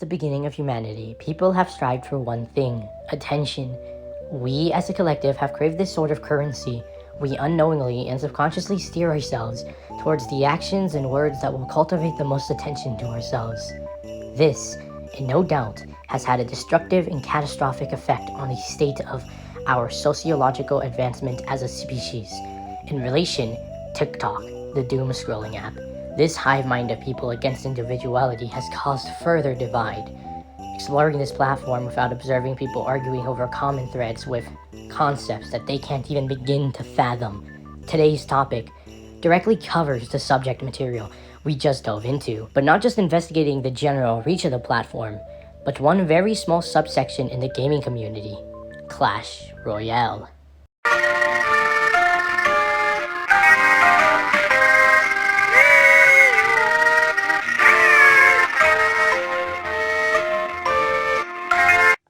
The beginning of humanity, people have strived for one thing: attention. We as a collective have craved this sort of currency. We unknowingly and subconsciously steer ourselves towards the actions and words that will cultivate the most attention to ourselves. This, in no doubt, has had a destructive and catastrophic effect on the state of our sociological advancement as a species. In relation, TikTok, the doom scrolling app. This hive mind of people against individuality has caused further divide. Exploring this platform without observing people arguing over common threads with concepts that they can't even begin to fathom. Today's topic directly covers the subject material we just dove into, but not just investigating the general reach of the platform, but one very small subsection in the gaming community: Clash Royale.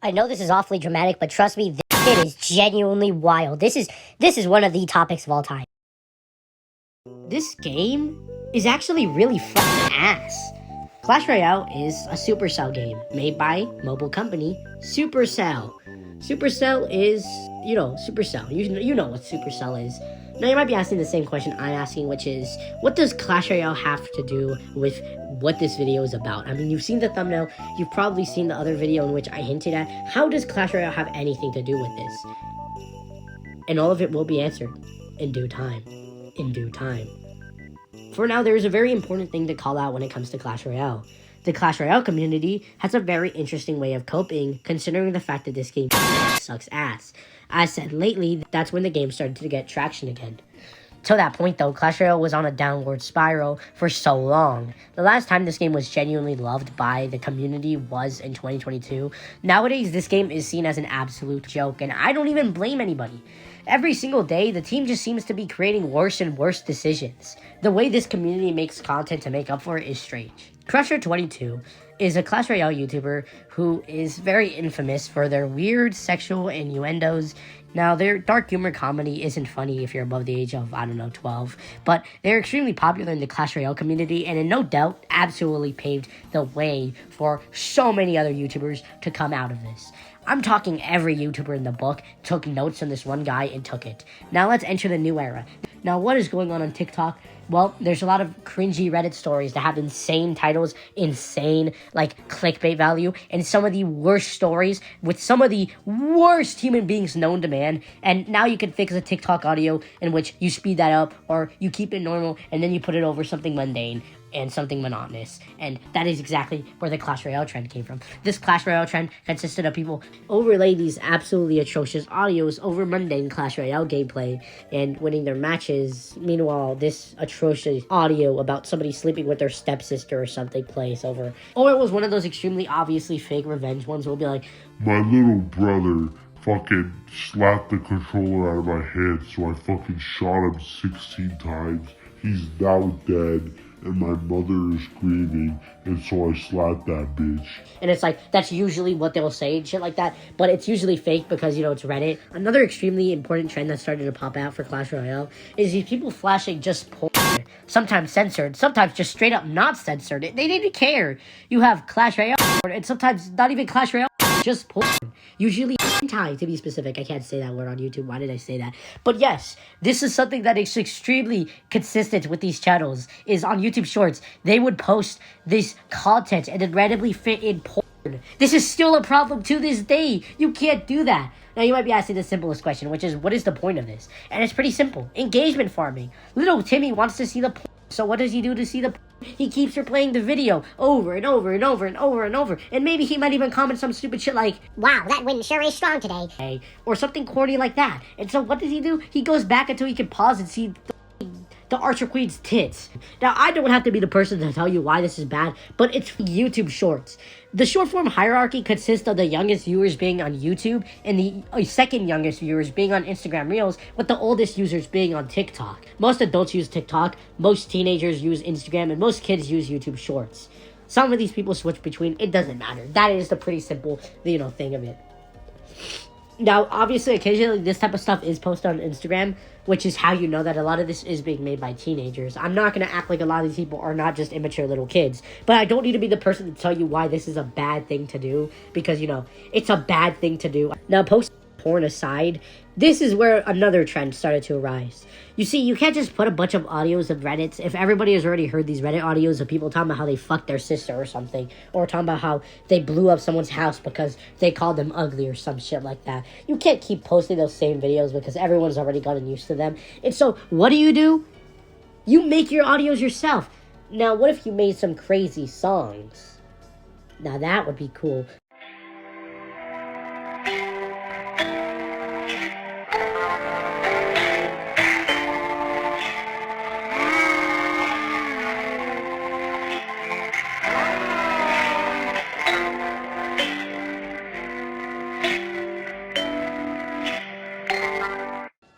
I know this is awfully dramatic, but trust me, this shit is genuinely wild. This is one of the topics of all time. This game is actually really fucking ass. Clash Royale is a Supercell game made by mobile company Supercell. Supercell is, Supercell. You know what Supercell is. Now you might be asking the same question I'm asking, which is, what does Clash Royale have to do with what this video is about? I mean, you've seen the thumbnail, you've probably seen the other video in which I hinted at. How does Clash Royale have anything to do with this? And all of it will be answered in due time. In due time. For now, there is a very important thing to call out when it comes to Clash Royale. The Clash Royale community has a very interesting way of coping, considering the fact that this game sucks ass. As said, lately, that's when the game started to get traction again. Till that point, though, Clash Royale was on a downward spiral for so long. The last time this game was genuinely loved by the community was in 2022. Nowadays, this game is seen as an absolute joke, and I don't even blame anybody. Every single day, the team just seems to be creating worse and worse decisions. The way this community makes content to make up for it is strange. Crusher22 is a Clash Royale YouTuber who is very infamous for their weird sexual innuendos. Now, their dark humor comedy isn't funny if you're above the age of, 12, but they're extremely popular in the Clash Royale community, and in no doubt, absolutely paved the way for so many other YouTubers to come out of this. I'm talking every YouTuber in the book took notes on this one guy and took it. Now let's enter the new era. Now, what is going on TikTok? Well, there's a lot of cringy Reddit stories that have insane titles, insane, clickbait value, and some of the worst stories with some of the worst human beings known to man. And now you can fix a TikTok audio in which you speed that up, or you keep it normal, and then you put it over something mundane and something monotonous. And that is exactly where the Clash Royale trend came from. This Clash Royale trend consisted of people overlay these absolutely atrocious audios over mundane Clash Royale gameplay and winning their matches. Meanwhile, this atrocious audio about somebody sleeping with their stepsister or something plays over. Or it was one of those extremely obviously fake revenge ones where we'll be like, my little brother fucking slapped the controller out of my head, so I fucking shot him 16 times. He's now dead. And my mother is screaming, and so I slapped that bitch. And it's that's usually what they'll say and shit like that, but it's usually fake because, it's Reddit. Another extremely important trend that started to pop out for Clash Royale is these people flashing just porn. Sometimes censored, sometimes just straight up not censored. They didn't care. You have Clash Royale porn, and sometimes not even Clash Royale, just porn. Usually hentai, to be specific. I can't say that word on YouTube. Why did I say that? But yes, this is something that is extremely consistent with these channels, is on YouTube Shorts. They would post this content and then randomly fit in porn. This is still a problem to this day. You can't do that. Now, you might be asking the simplest question, which is, what is the point of this? And it's pretty simple. Engagement farming. Little Timmy wants to see the porn. So what does he do to see the porn? He keeps replaying the video over and over and over and over and over. And maybe he might even comment some stupid shit like, Wow, that wind sure is strong today. Or something corny like that. And so what does he do? He goes back until he can pause and see the Archer Queen's tits. Now, I don't have to be the person to tell you why this is bad, but it's YouTube Shorts. The short form hierarchy consists of the youngest viewers being on YouTube and the second youngest viewers being on Instagram Reels, with the oldest users being on TikTok. Most adults use TikTok, most teenagers use Instagram, and most kids use YouTube Shorts. Some of these people switch between. It doesn't matter. That is the pretty simple, thing of it. Now, obviously, occasionally this type of stuff is posted on Instagram, which is how you know that a lot of this is being made by teenagers. I'm not going to act like a lot of these people are not just immature little kids, but I don't need to be the person to tell you why this is a bad thing to do, because, it's a bad thing to do. Now, post porn aside, this is where another trend started to arise. You see, you can't just put a bunch of audios of Reddits. If everybody has already heard these Reddit audios of people talking about how they fucked their sister or something, or talking about how they blew up someone's house because they called them ugly or some shit like that, you can't keep posting those same videos because everyone's already gotten used to them. And so, what do? You make your audios yourself. Now, what if you made some crazy songs? Now, that would be cool.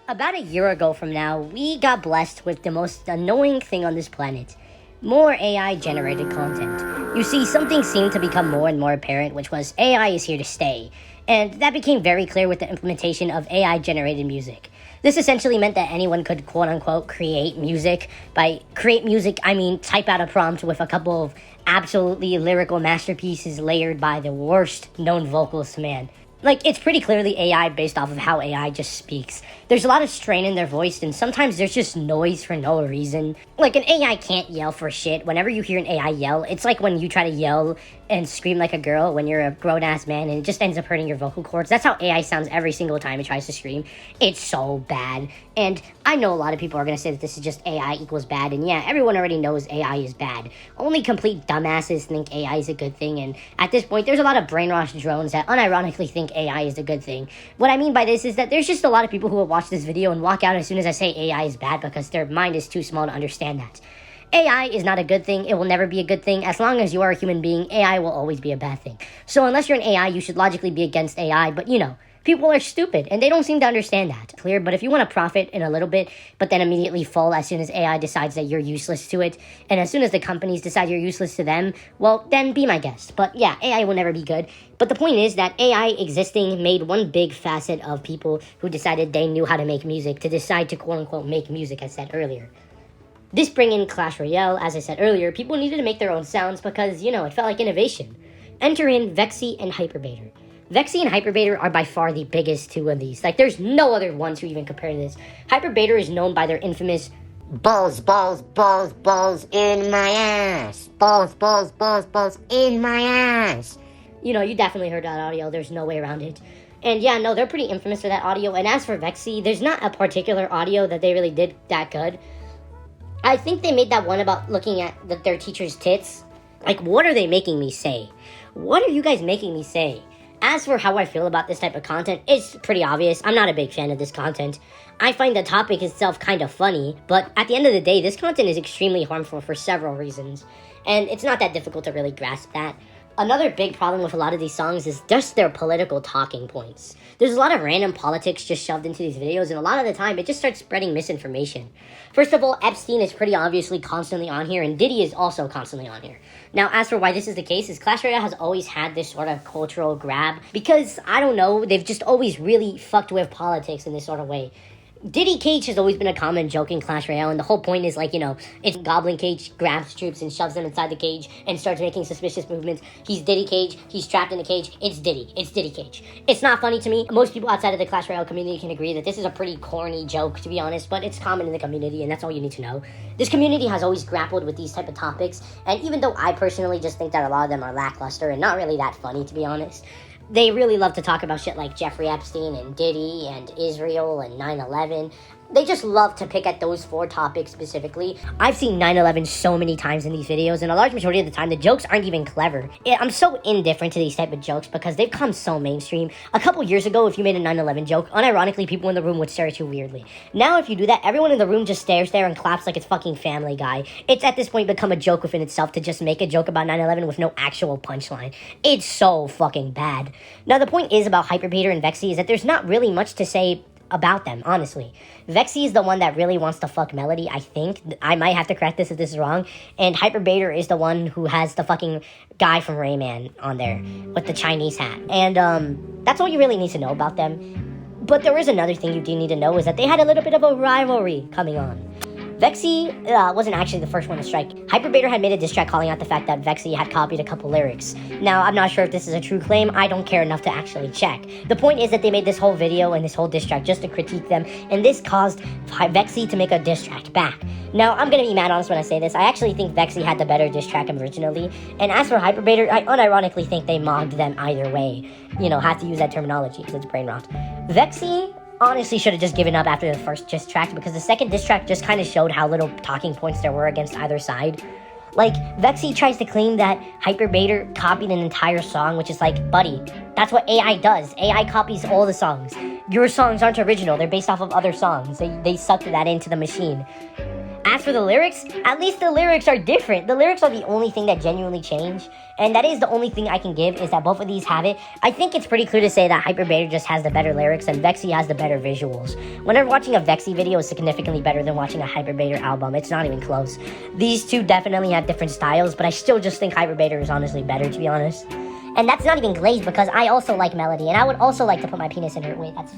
About a year ago from now, we got blessed with the most annoying thing on this planet. More AI-generated content. You see, something seemed to become more and more apparent, which was AI is here to stay. And that became very clear with the implementation of AI-generated music. This essentially meant that anyone could quote-unquote create music. By create music, I mean type out a prompt with a couple of absolutely lyrical masterpieces layered by the worst known vocalist man. Like, it's pretty clearly AI based off of how AI just speaks. There's a lot of strain in their voice, and sometimes there's just noise for no reason. Like, an AI can't yell for shit. Whenever you hear an AI yell, it's like when you try to yell and scream like a girl when you're a grown-ass man, and it just ends up hurting your vocal cords. That's how AI sounds every single time it tries to scream. It's so bad. And I know a lot of people are going to say that this is just AI equals bad, and yeah, everyone already knows AI is bad. Only complete dumbasses think AI is a good thing, and at this point, there's a lot of brainwashed drones that unironically think AI is a good thing. What I mean by this is that there's just a lot of people who will watch this video and walk out as soon as I say AI is bad because their mind is too small to understand that. AI is not a good thing. It will never be a good thing. As long as you are a human being, AI will always be a bad thing. So unless you're an AI, you should logically be against AI, but people are stupid, and they don't seem to understand that. Clear, but if you want to profit in a little bit, but then immediately fall as soon as AI decides that you're useless to it, and as soon as the companies decide you're useless to them, well, then be my guest. But yeah, AI will never be good. But the point is that AI existing made one big facet of people who decided they knew how to make music to decide to quote-unquote make music, as said earlier. This bring in Clash Royale, as I said earlier, people needed to make their own sounds because, it felt like innovation. Enter in Vexi and Hyperbader. Vexi and Hyperbader are by far the biggest two of these. Like, there's no other ones who even compare to this. Hyperbader is known by their infamous balls, balls, balls, balls in my ass. Balls, balls, balls, balls in my ass. You definitely heard that audio. There's no way around it. And yeah, no, they're pretty infamous for that audio. And as for Vexi, there's not a particular audio that they really did that good. I think they made that one about looking at their teacher's tits. Like, what are they making me say? What are you guys making me say? As for how I feel about this type of content, it's pretty obvious. I'm not a big fan of this content. I find the topic itself kind of funny, but at the end of the day, this content is extremely harmful for several reasons. And it's not that difficult to really grasp that. Another big problem with a lot of these songs is just their political talking points. There's a lot of random politics just shoved into these videos, and a lot of the time, it just starts spreading misinformation. First of all, Epstein is pretty obviously constantly on here, and Diddy is also constantly on here. Now, as for why this is the case, is Clash Royale has always had this sort of cultural grab, because, I don't know, they've just always really fucked with politics in this sort of way. Diddy Cage has always been a common joke in Clash Royale, and the whole point is, it's Goblin Cage grabs troops and shoves them inside the cage and starts making suspicious movements. He's Diddy Cage, he's trapped in the cage, it's Diddy Cage. It's not funny to me. Most people outside of the Clash Royale community can agree that this is a pretty corny joke, to be honest, but it's common in the community, and that's all you need to know. This community has always grappled with these type of topics, and even though I personally just think that a lot of them are lackluster and not really that funny, to be honest, they really love to talk about shit like Jeffrey Epstein and Diddy and Israel and 9/11. They just love to pick at those four topics specifically. I've seen 9/11 so many times in these videos, and a large majority of the time, the jokes aren't even clever. I'm so indifferent to these type of jokes because they've come so mainstream. A couple years ago, if you made a 9/11 joke, unironically, people in the room would stare at you weirdly. Now, if you do that, everyone in the room just stares there and claps like it's fucking Family Guy. It's at this point become a joke within itself to just make a joke about 9/11 with no actual punchline. It's so fucking bad. Now, the point is about Hyperbader and Vexi is that there's not really much to say about them, honestly. Vexi is the one that really wants to fuck Melody, I think. I might have to correct this if this is wrong. And Hyperbader is the one who has the fucking guy from Rayman on there with the Chinese hat. And that's all you really need to know about them. But there is another thing you do need to know, is that they had a little bit of a rivalry coming on. Vexi wasn't actually the first one to strike. Hyperbader had made a diss track calling out the fact that Vexi had copied a couple lyrics. Now, I'm not sure if this is a true claim. I don't care enough to actually check. The point is that they made this whole video and this whole diss track just to critique them, and this caused Vexi to make a diss track back. Now, I'm gonna be mad honest when I say this. I actually think Vexi had the better diss track originally, and as for Hyperbader, I unironically think they mogged them either way. You know, have to use that terminology because it's brain rot. Vexi honestly should have just given up after the first diss track, because the second diss track just kind of showed how little talking points there were against either side. Like, Vexi tries to claim that Hyperbader copied an entire song, which is like, buddy, that's what AI does. AI copies all the songs. Your songs aren't original. They're based off of other songs. They sucked that into the machine. As for the lyrics, at least the lyrics are different. The lyrics are the only thing that genuinely change, and that is the only thing I can give, is that both of these have it. I think it's pretty clear to say that Hyperbader just has the better lyrics and Vexi has the better visuals. Whenever watching a Vexi video is significantly better than watching a Hyperbader album. It's not even close. These two definitely have different styles, but I still just think Hyperbader is honestly better, to be honest. And that's not even glazed, because I also like melody, and I would also like to put my penis in her. Wait, that's...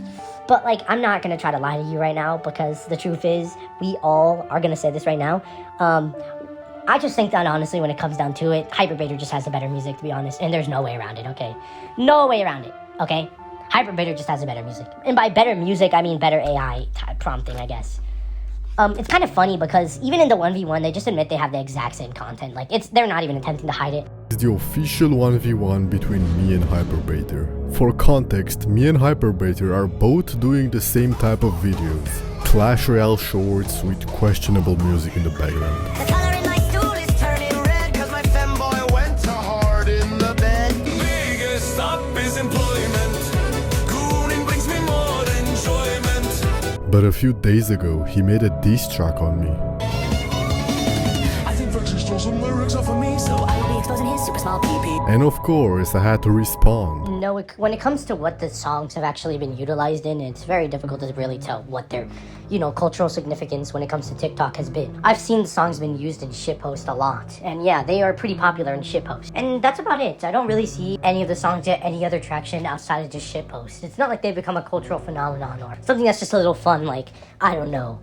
But, like, I'm not gonna try to lie to you right now, because the truth is, we all are gonna say this right now. I just think that, honestly, when it comes down to it, Hyperbader just has the better music, to be honest, and there's no way around it, okay? No way around it, okay? Hyperbader just has the better music. And by better music, I mean better AI prompting, I guess. It's kind of funny because even in the 1v1, they just admit they have the exact same content. Like, they're not even attempting to hide it. It's the official 1v1 between me and Hyperbader. For context, me and Hyperbader are both doing the same type of videos. Clash Royale shorts with questionable music in the background. The color in my stool is turning red, cause my femboy went to hard in the bed. Biggest up is employment. Gooning brings me more enjoyment. But a few days ago, he made a diss track on me. I think Vexi stole some lyrics off of me, so I will be exposing his super small pee-pee. And of course, I had to respond. No, when it comes to what the songs have actually been utilized in, it's very difficult to really tell what their, cultural significance when it comes to TikTok has been. I've seen the songs been used in shitpost a lot, and yeah, they are pretty popular in shitpost. And that's about it. I don't really see any of the songs get any other traction outside of just shitpost. It's not like they've become a cultural phenomenon or something that's just a little fun, like, I don't know,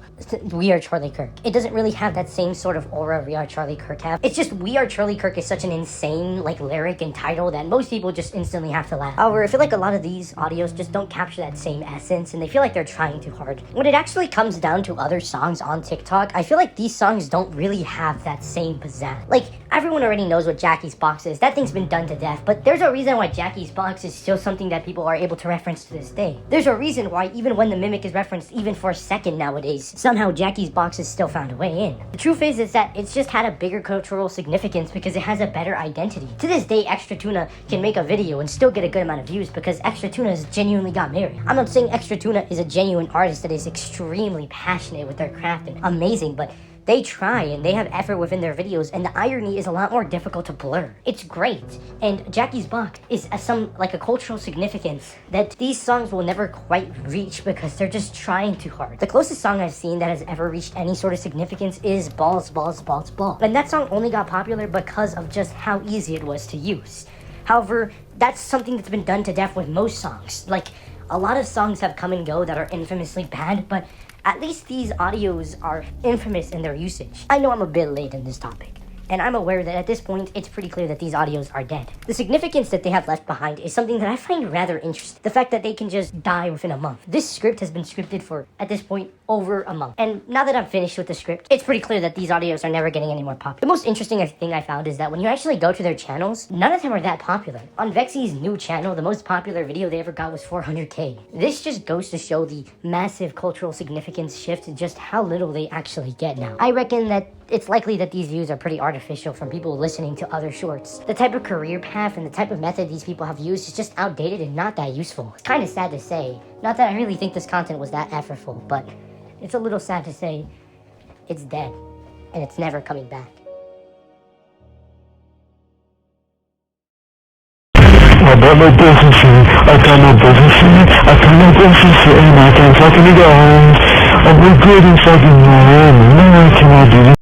We Are Charlie Kirk. It doesn't really have that same sort of aura We Are Charlie Kirk have. It's just We Are Charlie Kirk is such an insane, lyric and title that most people just instantly have to laugh. However, I feel like a lot of these audios just don't capture that same essence, and they feel like they're trying too hard. When it actually comes down to other songs on TikTok, I feel like these songs don't really have that same pizzazz. Like, everyone already knows what Jackie's Box is. That thing's been done to death, but there's a reason why Jackie's Box is still something that people are able to reference to this day. There's a reason why even when the mimic is referenced even for a second nowadays, somehow Jackie's Box has still found a way in. The truth is that it's just had a bigger cultural significance because it has a better identity. To this day, Extra Tuna can make a video and still get a good amount of views because Extra Tuna has genuinely got married. I'm not saying Extra Tuna is a genuine artist that is extremely passionate with their craft and amazing, but they try and they have effort within their videos, and the irony is a lot more difficult to blur. It's great, and Jackie's Box is a cultural significance that these songs will never quite reach because they're just trying too hard. The closest song I've seen that has ever reached any sort of significance is Balls, Balls, Balls, Ball. And that song only got popular because of just how easy it was to use. However, that's something that's been done to death with most songs. Like, a lot of songs have come and go that are infamously bad, but at least these audios are infamous in their usage. I know I'm a bit late in this topic, and I'm aware that at this point, it's pretty clear that these audios are dead. The significance that they have left behind is something that I find rather interesting. The fact that they can just die within a month. This script has been scripted for, at this point, over a month. And now that I'm finished with the script, it's pretty clear that these audios are never getting any more popular. The most interesting thing I found is that when you actually go to their channels, none of them are that popular. On Vexi's new channel, the most popular video they ever got was 400K. This just goes to show the massive cultural significance shift and just how little they actually get now. I reckon that it's likely that these views are pretty artificial from people listening to other shorts. The type of career path and the type of method these people have used is just outdated and not that useful. It's kind of sad to say. Not that I really think this content was that effortful, but it's a little sad to say it's dead and it's never coming back. I got no business in it, I got no business in it, I got no business in it, I can't fucking go home. I'm good in fucking Miami, no, I cannot do this.